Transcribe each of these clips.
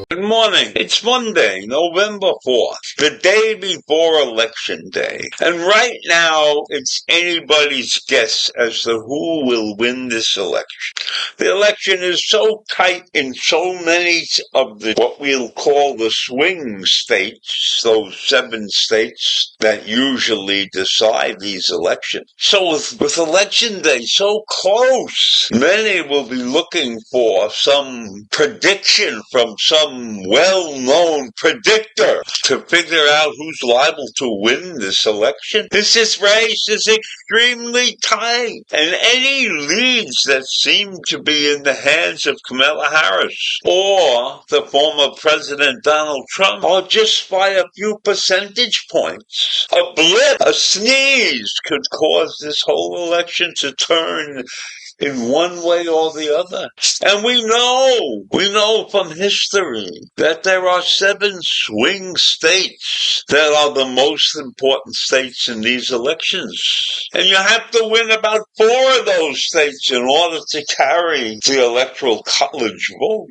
Good morning. It's Monday, November 4th, the day before Election Day. And right now, it's anybody's guess as to who will win this election. The election is so tight in so many of what we'll call the swing states, those 7 states that usually decide these elections. So with Election Day so close, many will be looking for some prediction from some well-known predictor to figure out who's liable to win this election. This race is extremely tight, and any leads that seem to be in the hands of Kamala Harris or the former President Donald Trump are just by a few percentage points. A blip, a sneeze could cause this whole election to turn in one way or the other. And we know from history that there are 7 swing states that are the most important states in these elections. And you have to win about 4 of those states in order to carry the Electoral College vote.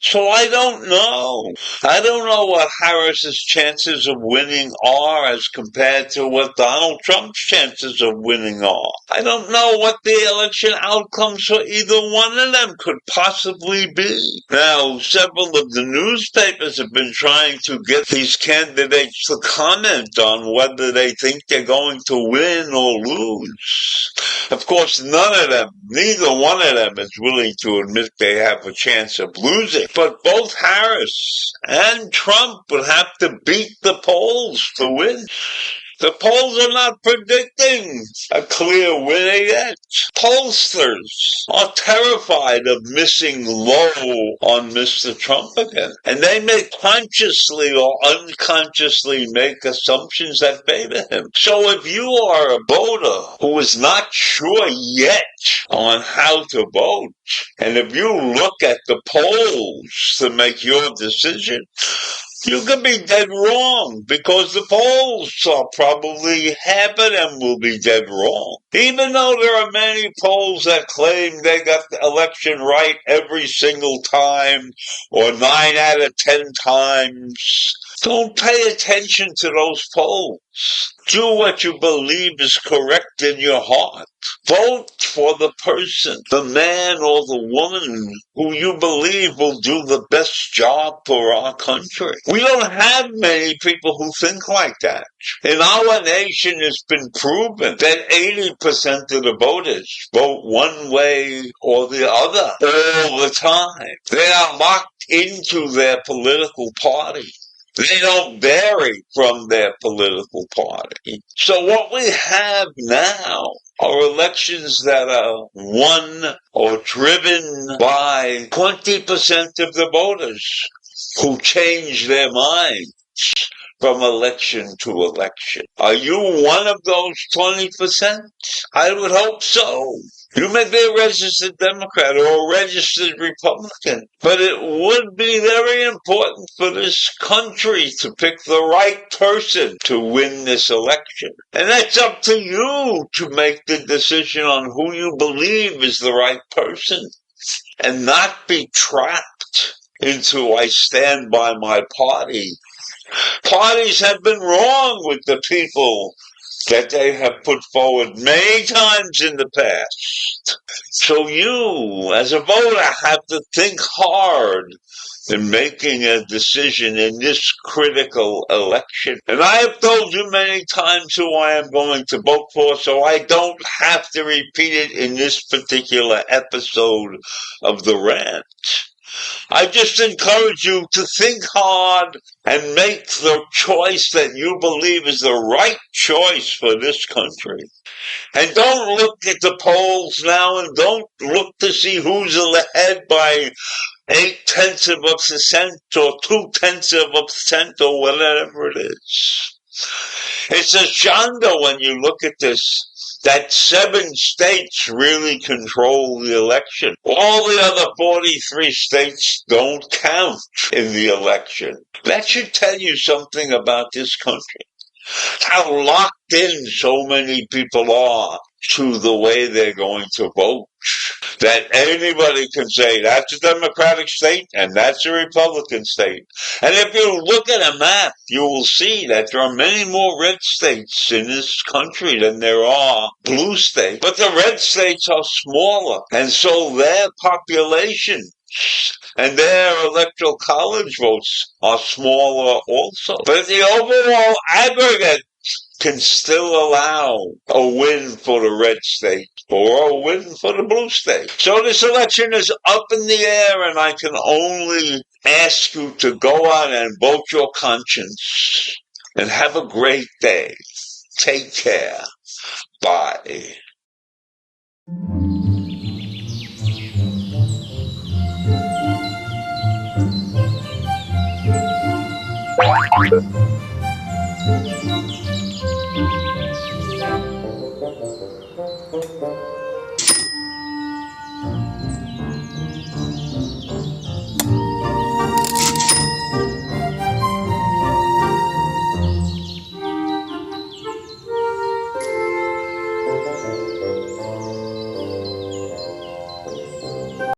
So I don't know. I don't know what Harris's chances of winning are as compared to what Donald Trump's chances of winning are. I don't know what the election outcomes for either one of them could possibly be. Now, several of the newspapers have been trying to get these candidates to comment on whether they think they're going to win or lose. Of course, neither one of them is willing to admit they have a chance of losing. But both Harris and Trump would have to beat the polls to win. The polls are not predicting a clear winner yet. Pollsters are terrified of missing low on Mr. Trump again. And they may consciously or unconsciously make assumptions that favor him. So if you are a voter who is not sure yet on how to vote, and if you look at the polls to make your decision, you could be dead wrong, because the polls are probably half of them will be dead wrong. Even though there are many polls that claim they got the election right every single time, or 9 out of 10 times, don't pay attention to those polls. Do what you believe is correct in your heart. Vote for the person, the man or the woman who you believe will do the best job for our country. We don't have many people who think like that. In our nation, it's been proven that 80% of the voters vote one way or the other all the time. They are locked into their political party. They don't vary from their political party. So what we have now are elections that are won or driven by 20% of the voters who change their minds from election to election. Are you one of those 20%? I would hope so. You may be a registered Democrat or a registered Republican, but it would be very important for this country to pick the right person to win this election. And that's up to you to make the decision on who you believe is the right person, and not be trapped into I stand by my party. Parties have been wrong with the people that they have put forward many times in the past. So you, as a voter, have to think hard in making a decision in this critical election. And I have told you many times who I am going to vote for, so I don't have to repeat it in this particular episode of The Rant. I just encourage you to think hard and make the choice that you believe is the right choice for this country. And don't look at the polls now, and don't look to see who's ahead by 0.8 of a percent or 0.2 of a percent or whatever it is. It's a shanda when you look at this, that 7 states really control the election. All the other 43 states don't count in the election. That should tell you something about this country. How locked in so many people are to the way they're going to vote, that anybody can say that's a Democratic state and that's a Republican state. And if you look at a map, you will see that there are many more red states in this country than there are blue states. But the red states are smaller, and so their population and their electoral college votes are smaller also. But the overall aggregate can still allow a win for the red state or a win for the blue state. So this election is up in the air, and I can only ask you to go out and vote your conscience. And have a great day. Take care. Bye.